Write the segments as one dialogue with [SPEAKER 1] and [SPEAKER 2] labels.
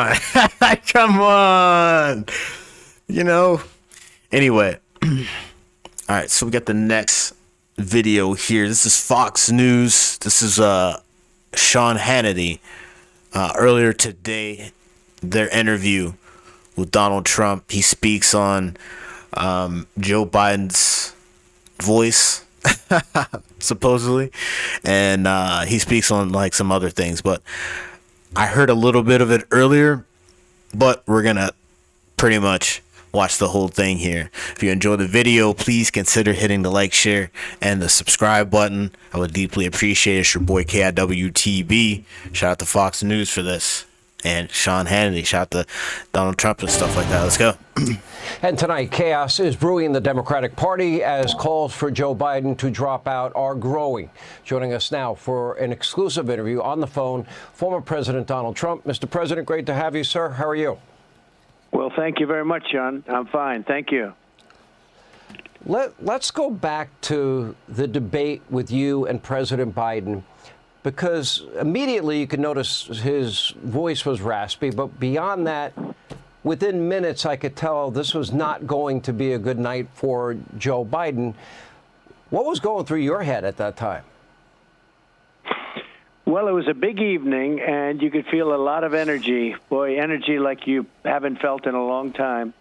[SPEAKER 1] on. Come on. You know. Anyway. All right, so we got the next video here. This is Fox News. This is Sean Hannity. Earlier today, their interview with Donald Trump. He speaks on Joe Biden's voice, supposedly, and he speaks on like some other things. But I heard a little bit of it earlier, but we're gonna pretty much watch the whole thing here. If you enjoy the video, please consider hitting the like, share, and the subscribe button. I would deeply appreciate it. It's your boy KIWTB. Shout out to Fox News for this. And Sean Hannity. Shout out to Donald Trump and stuff like that. Let's go.
[SPEAKER 2] And tonight, chaos is brewing in the Democratic Party as calls for Joe Biden to drop out are growing. Joining us now for an exclusive interview on the phone, former President Donald Trump. Mr. President, great to have you, sir. How are you?
[SPEAKER 3] Well, thank you very much, John. I'm fine. Thank you.
[SPEAKER 2] Let's go back to the debate with you and President Biden, because immediately you could notice his voice was raspy. But beyond that, within minutes, I could tell this was not going to be a good night for Joe Biden. What was going through your head at that time?
[SPEAKER 3] Well, it was a big evening, and you could feel a lot of energy. Boy, energy like you haven't felt in a long time.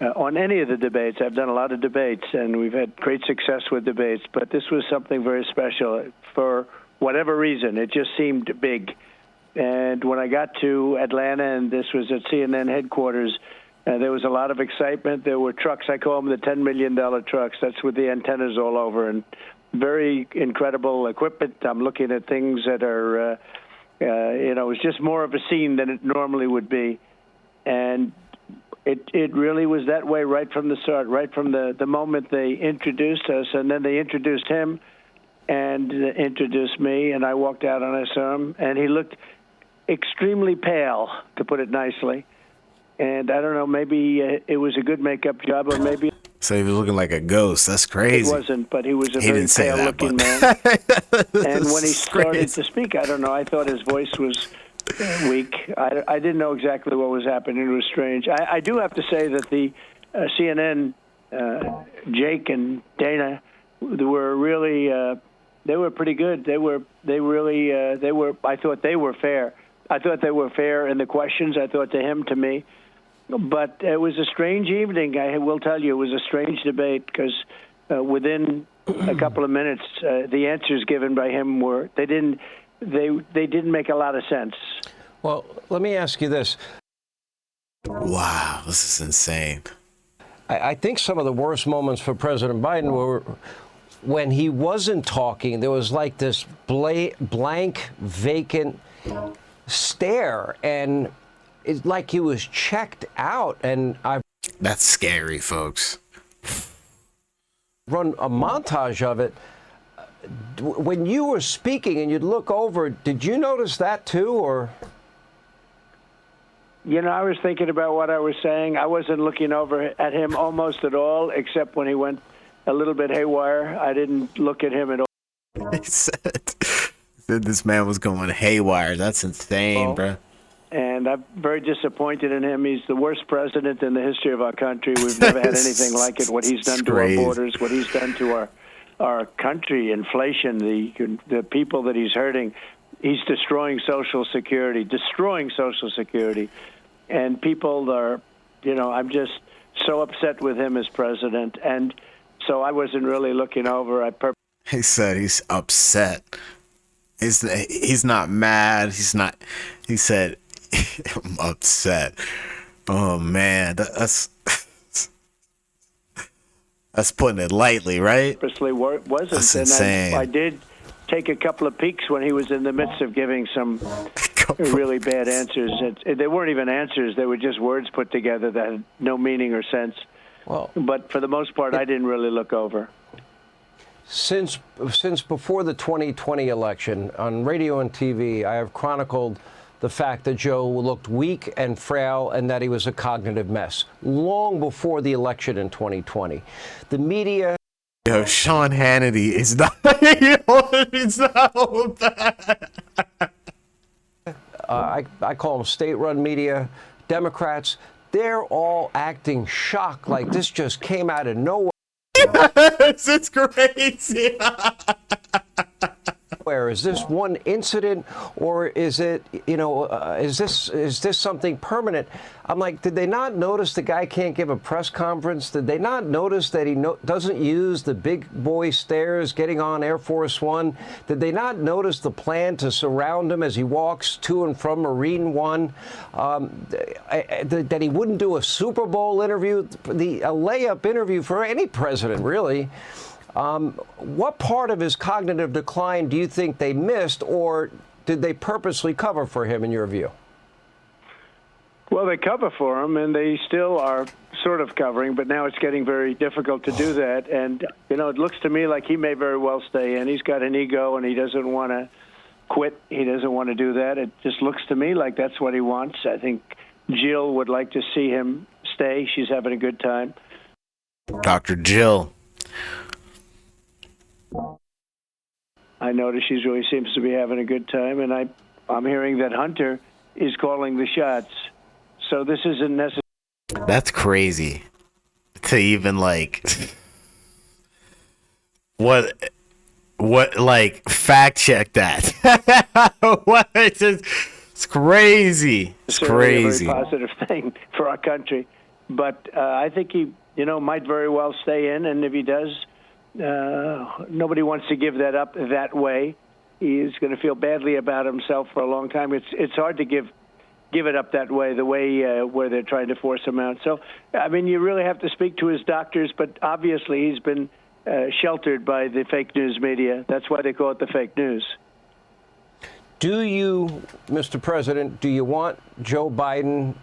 [SPEAKER 3] On any of the debates, I've done a lot of debates, and we've had great success with debates, but this was something very special. For whatever reason, it just seemed big. And when I got to Atlanta, and this was at CNN headquarters, there was a lot of excitement. There were trucks. I call them the $10 million trucks. That's with the antennas all over, and very incredible equipment. I'm looking at things that are, it was just more of a scene than it normally would be. And it really was that way right from the start, right from the moment they introduced us, and then they introduced him and introduced me, and I walked out and I saw him, and he looked extremely pale, to put it nicely. And I don't know, maybe it was a good makeup job, or maybe...
[SPEAKER 1] So he was looking like a ghost. That's crazy.
[SPEAKER 3] It wasn't, but he was a very pale-looking man. And when he started to speak, I don't know, I thought his voice was weak. I didn't know exactly what was happening. It was strange. I do have to say that the CNN, Jake and Dana, were really, they were pretty good. I thought they were fair. I thought they were fair in the questions. I thought to him, to me. But it was a strange evening. I will tell you, it was a strange debate because within a couple of minutes, the answers given by him were they didn't make a lot of sense.
[SPEAKER 2] Well, let me ask you this.
[SPEAKER 1] Wow, this is insane.
[SPEAKER 2] I think some of the worst moments for President Biden were when he wasn't talking. There was like this blank, vacant stare, and it's like he was checked out. And
[SPEAKER 1] that's scary, folks.
[SPEAKER 2] Run a montage of it. When you were speaking and you'd look over, did you notice that too, or?
[SPEAKER 3] I was thinking about what I was saying. I wasn't looking over at him almost at all, except when he went a little bit haywire. I didn't look at him at all.
[SPEAKER 1] He said this man was going haywire. That's insane, bro.
[SPEAKER 3] And I'm very disappointed in him. He's the worst president in the history of our country. We've never had anything like it. What he's done to our borders, what he's done to our country, inflation, the people that he's hurting. He's destroying Social Security, And people are, I'm just so upset with him as president. And so I wasn't really looking over.
[SPEAKER 1] He said he's upset. He's not mad. He said, I'm upset. Oh, man. That's putting it lightly, right?
[SPEAKER 3] Purposely wasn't.
[SPEAKER 1] That's insane.
[SPEAKER 3] And I did take a couple of peeks when he was in the midst of giving some really bad answers. They weren't even answers. They were just words put together that had no meaning or sense. But for the most part, I didn't really look over.
[SPEAKER 2] Since before the 2020 election, on radio and TV, I have chronicled the fact that Joe looked weak and frail and that he was a cognitive mess long before the election in 2020. The media...
[SPEAKER 1] Yo, Sean Hannity is not... He's not all that.
[SPEAKER 2] I call them state-run media, Democrats, they're all acting shocked like this just came out of nowhere.
[SPEAKER 1] It's crazy.
[SPEAKER 2] Is this one incident, or is it, is this something permanent? I'm like, did they not notice the guy can't give a press conference? Did they not notice that he doesn't use the big boy stairs getting on Air Force One? Did they not notice the plan to surround him as he walks to and from Marine One? That he wouldn't do a Super Bowl interview, a layup interview for any president, really. What part of his cognitive decline do you think they missed, or did they purposely cover for him, in your view?
[SPEAKER 3] Well, they cover for him, and they still are sort of covering, but now it's getting very difficult to do that. And, it looks to me like he may very well stay in. He's got an ego, and he doesn't want to quit. He doesn't want to do that. It just looks to me like that's what he wants. I think Jill would like to see him stay. She's having a good time.
[SPEAKER 1] Dr. Jill.
[SPEAKER 3] I notice she really seems to be having a good time, and I'm hearing that Hunter is calling the shots. So this isn't necessarily.
[SPEAKER 1] That's crazy to even what fact check that. What? It's crazy. It's crazy.
[SPEAKER 3] A very positive thing for our country, but I think he might very well stay in, and if he does, nobody wants to give that up that way. He's going to feel badly about himself for a long time. It's hard to give it up that way, the way where they're trying to force him out. So, I mean, you really have to speak to his doctors, but obviously he's been sheltered by the fake news media. That's why they call it the fake news.
[SPEAKER 2] Do you, Mr. President, do you want Joe Biden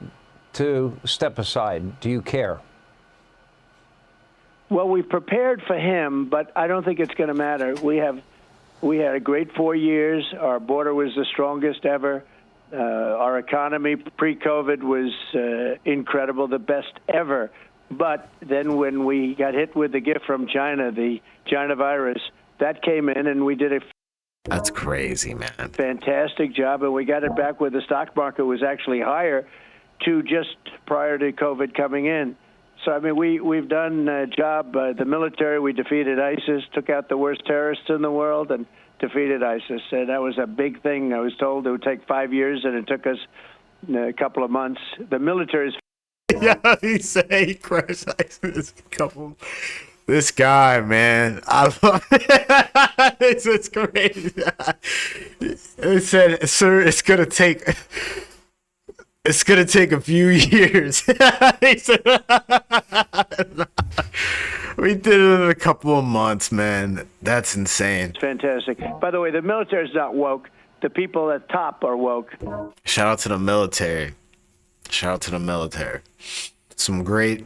[SPEAKER 2] to step aside? Do you care?
[SPEAKER 3] Well, we've prepared for him, but I don't think it's going to matter. We had a great 4 years. Our border was the strongest ever. Our economy pre-COVID was incredible, the best ever. But then when we got hit with the gift from China, the China virus, that came in, and we did a
[SPEAKER 1] That's crazy, man.
[SPEAKER 3] fantastic job, and we got it back where the stock market was actually higher to just prior to COVID coming in. So, I mean, we've done a job. The military, we defeated ISIS, took out the worst terrorists in the world, and defeated ISIS. And that was a big thing. I was told it would take 5 years, and it took us a couple of months. The military's.
[SPEAKER 1] Yeah, he said he crushed ISIS a couple. This guy, man, I love it. It's crazy. It said, sir, it's gonna take a few years. He said, we did it in a couple of months, man. That's insane.
[SPEAKER 3] It's fantastic. By the way, the military's not woke. The people at top are woke.
[SPEAKER 1] Shout out to the military. Some great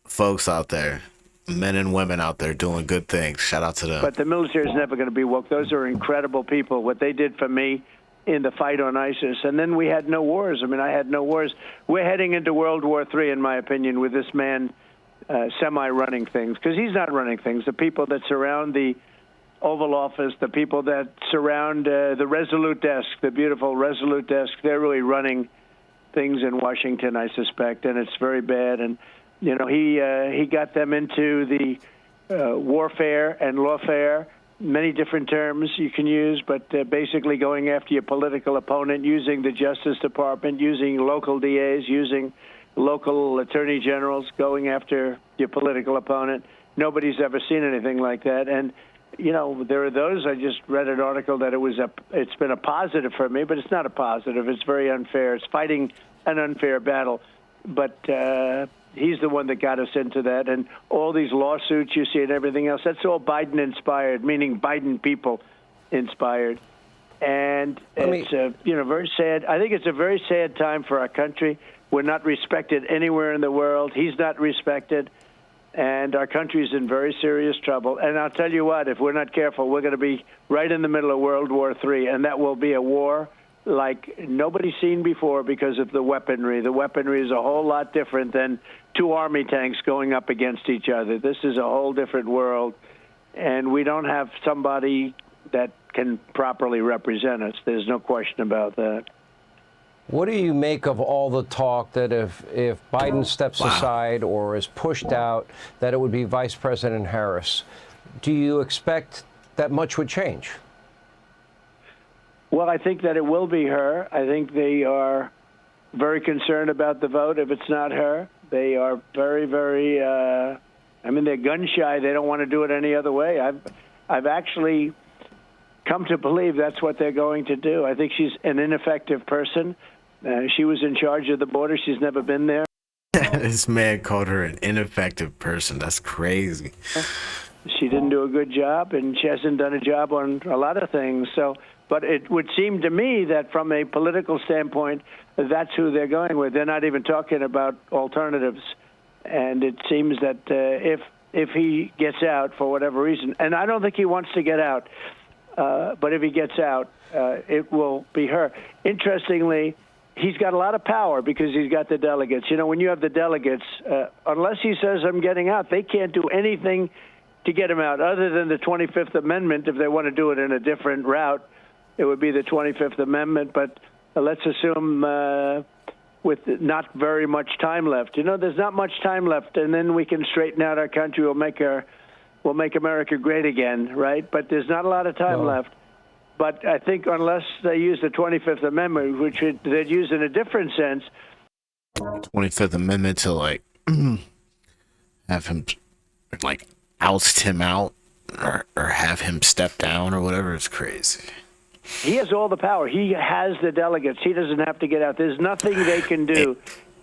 [SPEAKER 1] folks out there. Men and women out there doing good things. Shout out to them.
[SPEAKER 3] But the military is never going to be woke. Those are incredible people. What they did for me in the fight on ISIS. And then we had no wars. I mean, I had no wars. We're heading into World War III, in my opinion, with this man semi-running things. Because he's not running things. The people that surround the Oval Office, the people that surround the Resolute desk, the beautiful Resolute desk, they're really running things in Washington, I suspect. And it's very bad. And you know, he got them into the warfare and lawfare, many different terms you can use, but basically going after your political opponent, using the Justice Department, using local DAs, using local attorney generals, going after your political opponent. Nobody's ever seen anything like that. And, you know, there are those. I just read an article that it's been a positive for me, but it's not a positive. It's very unfair. It's fighting an unfair battle. But he's the one that got us into that. And all these lawsuits you see and everything else, that's all Biden-inspired, meaning Biden people inspired. And it's, very sad. I think it's a very sad time for our country. We're not respected anywhere in the world. He's not respected. And our country's in very serious trouble. And I'll tell you what, if we're not careful, we're going to be right in the middle of World War III, and that will be a war like nobody's seen before because of the weaponry. The weaponry is a whole lot different than two army tanks going up against each other. This is a whole different world, and we don't have somebody that can properly represent us. There's no question about that.
[SPEAKER 2] What do you make of all the talk that if Biden steps aside or is pushed out, that it would be Vice President Harris? Do you expect that much would change?
[SPEAKER 3] Well, I think that it will be her. I think they are very concerned about the vote if it's not her. They are very, very, they're gun shy. They don't want to do it any other way. I've actually come to believe that's what they're going to do. I think she's an ineffective person. She was in charge of the border. She's never been there.
[SPEAKER 1] This man called her an ineffective person. That's crazy.
[SPEAKER 3] She didn't do a good job, and she hasn't done a job on a lot of things. So, but it would seem to me that from a political standpoint, that's who they're going with. They're not even talking about alternatives. And it seems that if he gets out for whatever reason, and I don't think he wants to get out, but if he gets out, it will be her. Interestingly, he's got a lot of power because he's got the delegates. You know, when you have the delegates, unless he says I'm getting out, they can't do anything to get him out other than the 25th Amendment. If they want to do it in a different route, it would be the 25th Amendment. But let's assume with not very much time left. You know, there's not much time left, and then we can straighten out our country. We'll make America great again, right? But there's not a lot of time left. But I think unless they use the 25th Amendment, which they'd use in a different sense.
[SPEAKER 1] 25th Amendment to, like, have him, like, oust him out or have him step down or whatever is crazy.
[SPEAKER 3] He has all the power. He has the delegates. He doesn't have to get out. There's nothing they can do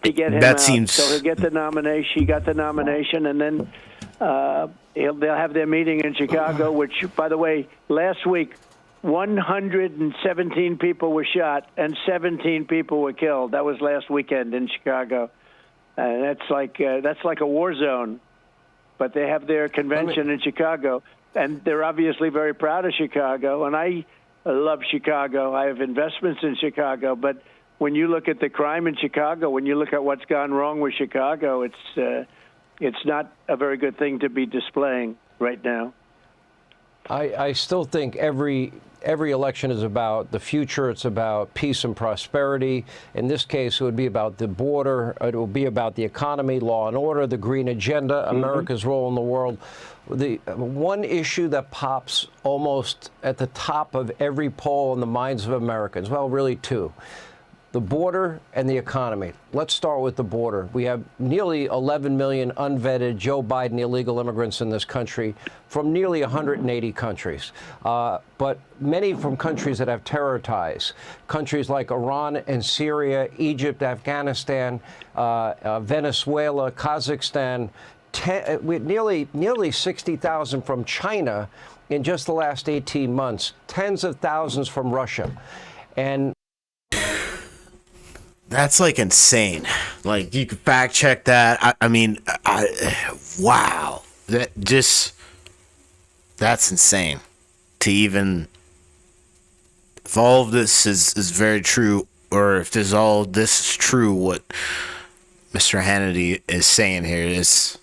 [SPEAKER 3] to get him out. So he'll get the nomination. He got the nomination, and then they'll have their meeting in Chicago, which, by the way, last week, 117 people were shot and 17 people were killed. That was last weekend in Chicago. That's like a war zone. But they have their convention in Chicago, and they're obviously very proud of Chicago. And I love Chicago. I have investments in Chicago. But when you look at the crime in Chicago, when you look at what's gone wrong with Chicago, it's not a very good thing to be displaying right now.
[SPEAKER 2] I still think every election is about the future. It's about peace and prosperity. In this case, it would be about the border. It will be about the economy, law and order, the green agenda, America's role in the world. The one issue that pops almost at the top of every poll in the minds of Americans, well, really two, the border and the economy. Let's start with the border. We have nearly 11 million unvetted Joe Biden illegal immigrants in this country from nearly 180 countries, but many from countries that have terror ties, countries like Iran and Syria, Egypt, Afghanistan, Venezuela, Kazakhstan, nearly 60,000 from China in just the last 18 months, tens of thousands from Russia. And
[SPEAKER 1] that's like insane. Like, you could fact check that. Wow. That's insane. To even, if all of this is very true, or if all this is true, what Mr. Hannity is saying here is,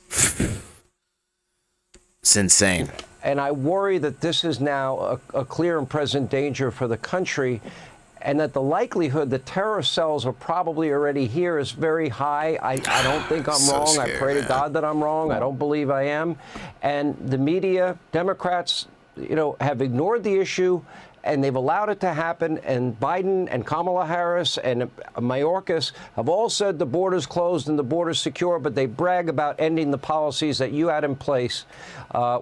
[SPEAKER 1] it's insane.
[SPEAKER 2] And I worry that this is now a clear and present danger for the country, and that the likelihood that terror cells are probably already here is very high. I don't think I'm wrong.
[SPEAKER 1] Scary,
[SPEAKER 2] I pray to God that I'm wrong. I don't believe I am. And the media, Democrats, have ignored the issue, and they've allowed it to happen. And Biden and Kamala Harris and Mayorkas have all said the border's closed and the border's secure, but they brag about ending the policies that you had in place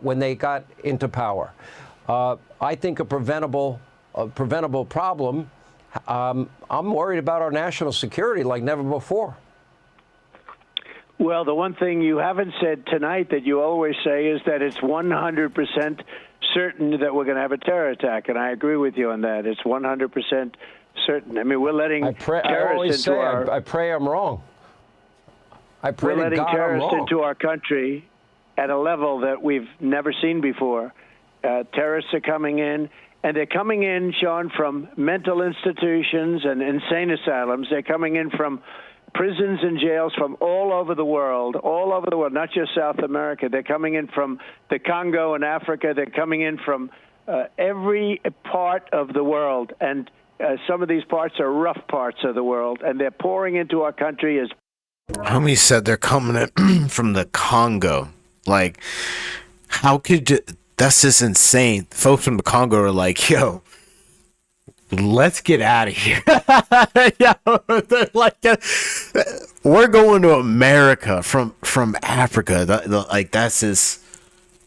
[SPEAKER 2] when they got into power. I think a preventable problem. I'm worried about our national security like never before.
[SPEAKER 3] Well, the one thing you haven't said tonight that you always say is that it's 100% certain that we're going to have a terror attack, and I agree with you on that. It's 100% certain. I mean, we're letting terrorists into our...
[SPEAKER 2] I pray I'm wrong. I pray
[SPEAKER 3] we're letting
[SPEAKER 2] to God
[SPEAKER 3] terrorists
[SPEAKER 2] I'm wrong.
[SPEAKER 3] into our country at a level that we've never seen before. Terrorists are coming in. And they're coming in, Sean, from mental institutions and insane asylums. They're coming in from prisons and jails from all over the world, not just South America. They're coming in from the Congo and Africa. They're coming in from every part of the world. And Some of these parts are rough parts of the world, and they're pouring into our country as.
[SPEAKER 1] Homie said they're coming in from the Congo. Like, how could you? That's just insane. Folks from the Congo are like, yo, let's get out of here. Yeah, they're like, we're going to America from Africa. Like, that's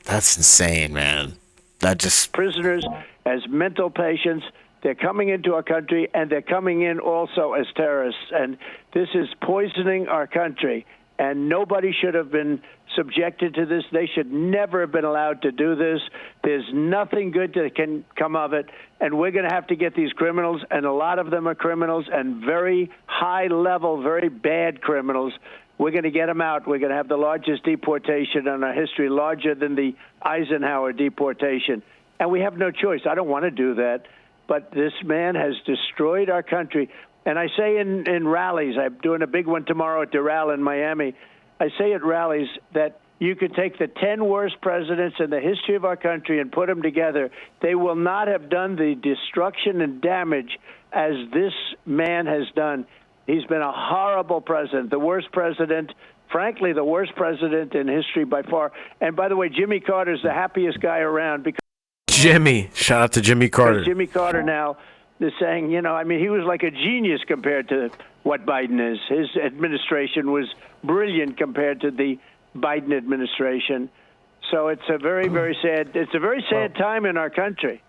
[SPEAKER 1] insane, man. That just
[SPEAKER 3] Prisoners, as mental patients. They're coming into our country, and they're coming in also as terrorists. And this is poisoning our country. And nobody should have been subjected to this. They should never have been allowed to do this. There's nothing good that can come of it. And we're going to have to get these criminals, and a lot of them are criminals, and very high-level, very bad criminals. We're going to get them out. We're going to have the largest deportation in our history, larger than the Eisenhower deportation. And we have no choice. I don't want to do that. But this man has destroyed our country. And I say in rallies, I'm doing a big one tomorrow at Doral in Miami. I say at rallies that you could take the 10 worst presidents in the history of our country and put them together. They will not have done the destruction and damage as this man has done. He's been a horrible president, the worst president, frankly, the worst president in history by far. And by the way, Jimmy Carter's the happiest guy around because
[SPEAKER 1] Jimmy. Shout out to Jimmy Carter.
[SPEAKER 3] Jimmy Carter now is saying, he was like a genius compared to what Biden is. His administration was brilliant compared to the Biden administration. So it's a very, very sad time in our country.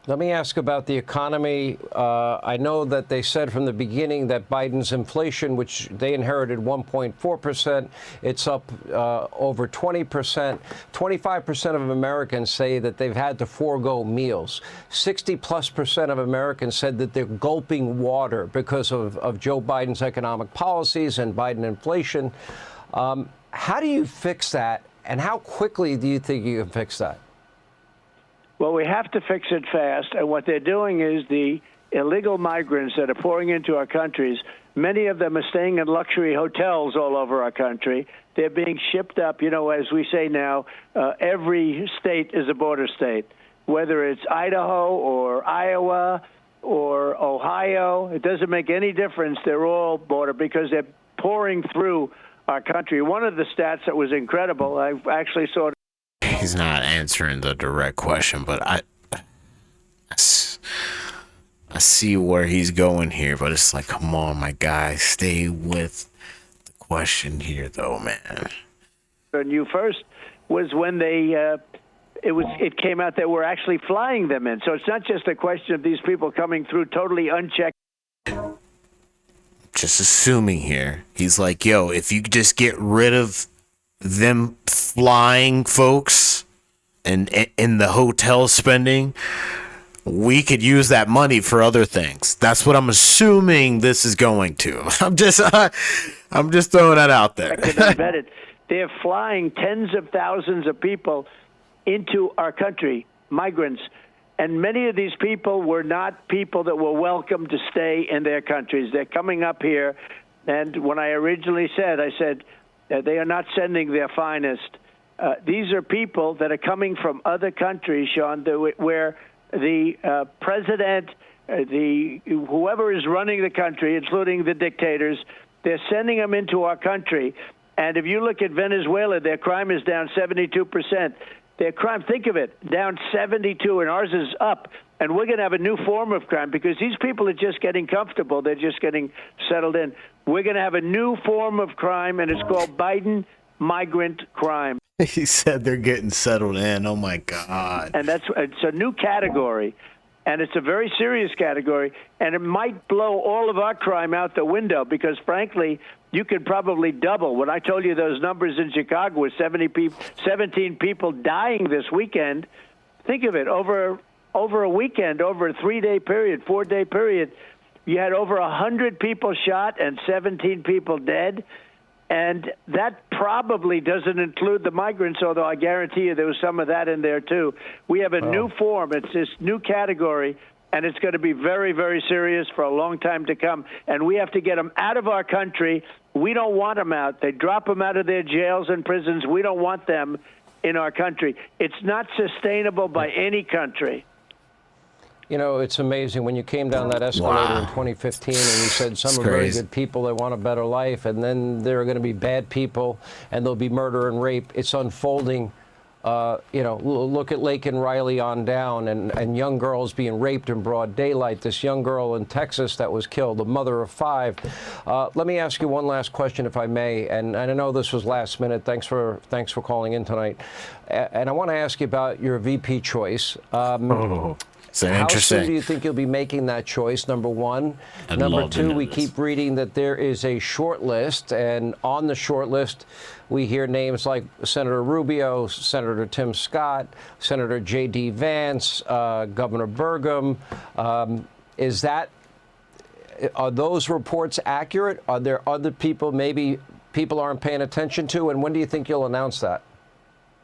[SPEAKER 2] Let me ask about the economy. I know that they said from the beginning that Biden's inflation, which they inherited 1.4%, it's up over 20%. 25% of Americans say that they've had to forego meals. 60+% of Americans said that they're gulping water because of Joe Biden's economic policies and Biden inflation. How do you fix that, and how quickly do you think you can fix that?
[SPEAKER 3] Well, we have to fix it fast, and what they're doing is the illegal migrants that are pouring into our countries, many of them are staying in luxury hotels all over our country. They're being shipped up, as we say now, every state is a border state, whether it's Idaho or Iowa or Ohio. It doesn't make any difference. They're all border because they're pouring through our country. One of the stats that was incredible, I actually saw it.
[SPEAKER 1] He's not answering the direct question, but I see where he's going here, but it's like, come on, my guy, stay with the question here, though, man.
[SPEAKER 3] And you first was when it came out that we're actually flying them in. So it's not just a question of these people coming through totally unchecked.
[SPEAKER 1] Just assuming here, he's like, yo, if you could just get rid of them flying folks and in the hotel spending, we could use that money for other things. That's what I'm assuming this is going to. I'm just throwing that out there.
[SPEAKER 3] They're flying tens of thousands of people into our country, migrants, and many of these people were not people that were welcome to stay in their countries. They're coming up here, and when I originally said, they are not sending their finest. These are people that are coming from other countries, Sean, where the president, whoever is running the country, including the dictators, they're sending them into our country. And if you look at Venezuela, their crime is down 72%. Their crime, think of it, down 72, and ours is up. And we're going to have a new form of crime because these people are just getting comfortable. They're just getting settled in. We're going to have a new form of crime, and it's called Biden migrant crime.
[SPEAKER 1] He said they're getting settled in. Oh, my God.
[SPEAKER 3] And it's a new category, and it's a very serious category, and it might blow all of our crime out the window because, frankly, you could probably double. When I told you those numbers in Chicago with 17 people dying this weekend, think of it, over a weekend, over a 3-day period, 4-day period, you had over 100 people shot and 17 people dead. And that probably doesn't include the migrants, although I guarantee you there was some of that in there, too. We have a new form. It's this new category, and it's going to be very, very serious for a long time to come. And we have to get them out of our country. We don't want them out. They drop them out of their jails and prisons. We don't want them in our country. It's not sustainable by any country.
[SPEAKER 2] You know, it's amazing when you came down that escalator in 2015 and you said some are very good people that want a better life, and then there are going to be bad people and there'll be murder and rape. It's unfolding. You know, look at Lake and Riley on down, and young girls being raped in broad daylight. This young girl in Texas that was killed, a mother of 5. Let me ask you one last question, if I may. And I know this was last minute. Thanks for calling in tonight. And I want to ask you about your VP choice.
[SPEAKER 1] So
[SPEAKER 2] how
[SPEAKER 1] interesting.
[SPEAKER 2] soon do you think you'll be making that choice, number one? Number two, we keep reading that there is a short list, and on the short list, we hear names like Senator Rubio, Senator Tim Scott, Senator J.D. Vance, Governor Burgum. Are those reports accurate? Are there other people maybe people aren't paying attention to? And when do you think you'll announce that?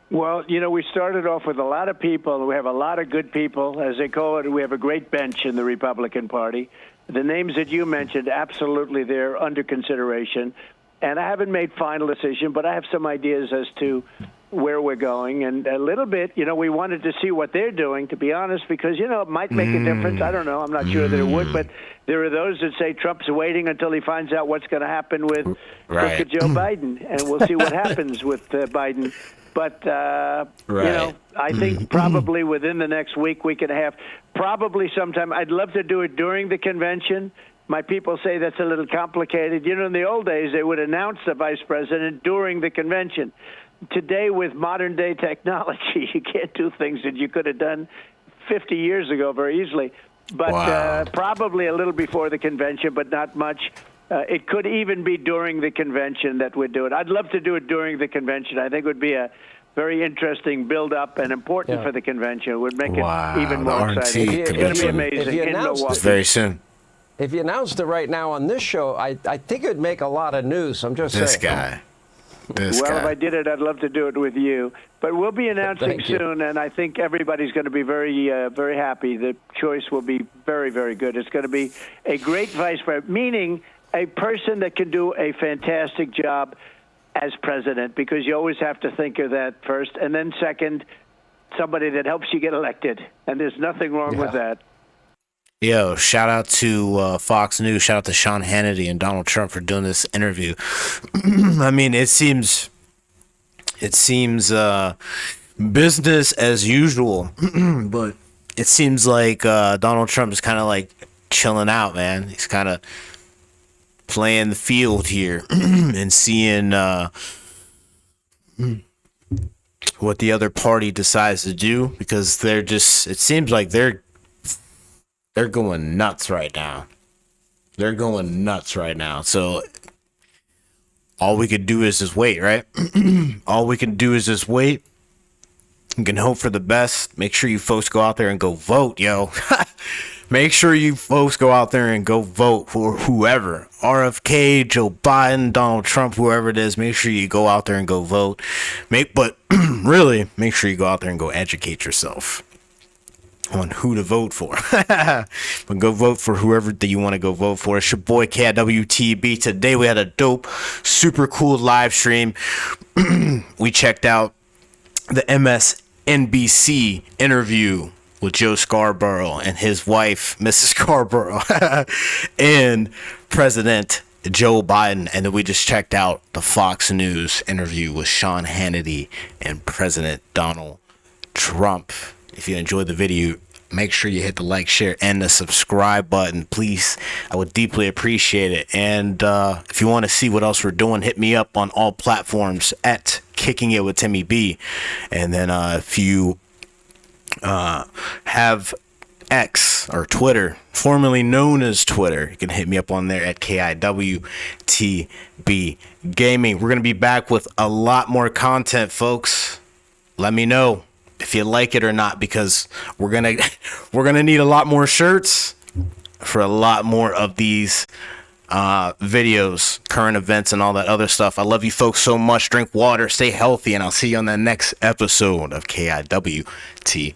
[SPEAKER 3] Well, you know, we started off with a lot of people. We have a lot of good people. As they call it, we have a great bench in the Republican Party. The names that you mentioned, absolutely, they're under consideration. And I haven't made final decision, but I have some ideas as to where we're going. And a little bit, you know, we wanted to see what they're doing, to be honest, because, you know, it might make a difference. I don't know. I'm not sure that it would. But there are those that say Trump's waiting until he finds out what's going to happen with crooked Joe Biden. And we'll see what happens with Biden. But, you know, I think probably within the next week and a half, probably sometime. I'd love to do it during the convention. My people say that's a little complicated. You know, in the old days, they would announce the vice president during the convention. Today, with modern-day technology, you can't do things that you could have done 50 years ago very easily. But probably a little before the convention, but not much. It could even be during the convention that we'd do it. I'd love to do it during the convention. I think it would be a very interesting build-up and important for the convention. It would make it even more exciting. It's going to be amazing in Milwaukee.
[SPEAKER 1] It's very soon.
[SPEAKER 2] If you announced it right now on this show, I think it would make a lot of news. I'm just saying.
[SPEAKER 1] This guy.
[SPEAKER 3] If I did it, I'd love to do it with you. But we'll be announcing soon, and I think everybody's going to be very, very happy. The choice will be very, very good. It's going to be a great vice president, meaning a person that can do a fantastic job as president, because you always have to think of that first. And then second, somebody that helps you get elected. And there's nothing wrong with that.
[SPEAKER 1] Yo, shout out to Fox News. Shout out to Sean Hannity and Donald Trump for doing this interview. I mean, it seems business as usual, but it seems like Donald Trump is kind of like chilling out, man. He's kind of playing the field here and seeing what the other party decides to do, because it seems like they're going nuts right now. They're going nuts right now. So all we could do is just wait, right? All we can do is just wait. You can hope for the best. Make sure you folks go out there and go vote, yo. Make sure you folks go out there and go vote for whoever. RFK, Joe Biden, Donald Trump, whoever it is. Make sure you go out there and go vote. But really, make sure you go out there and go educate yourself on who to vote for. But go vote for whoever that you want to go vote for. It's your boy KIWTB. Today we had a dope, super cool live stream. We checked out the MSNBC interview with Joe Scarborough and his wife, Mrs. Scarborough, and President Joe Biden. And then we just checked out the Fox News interview with Sean Hannity and President Donald Trump. If you enjoyed the video, make sure you hit the like, share, and the subscribe button, please. I would deeply appreciate it. And if you want to see what else we're doing, hit me up on all platforms at Kicking It with Timmy B. And then if you have X or Twitter, formerly known as Twitter, you can hit me up on there at KIWTB Gaming. We're going to be back with a lot more content, folks. Let me know if you like it or not, because we're gonna need a lot more shirts for a lot more of these videos, current events, and all that other stuff. I love you folks so much. Drink water, stay healthy, and I'll see you on the next episode of KIWT.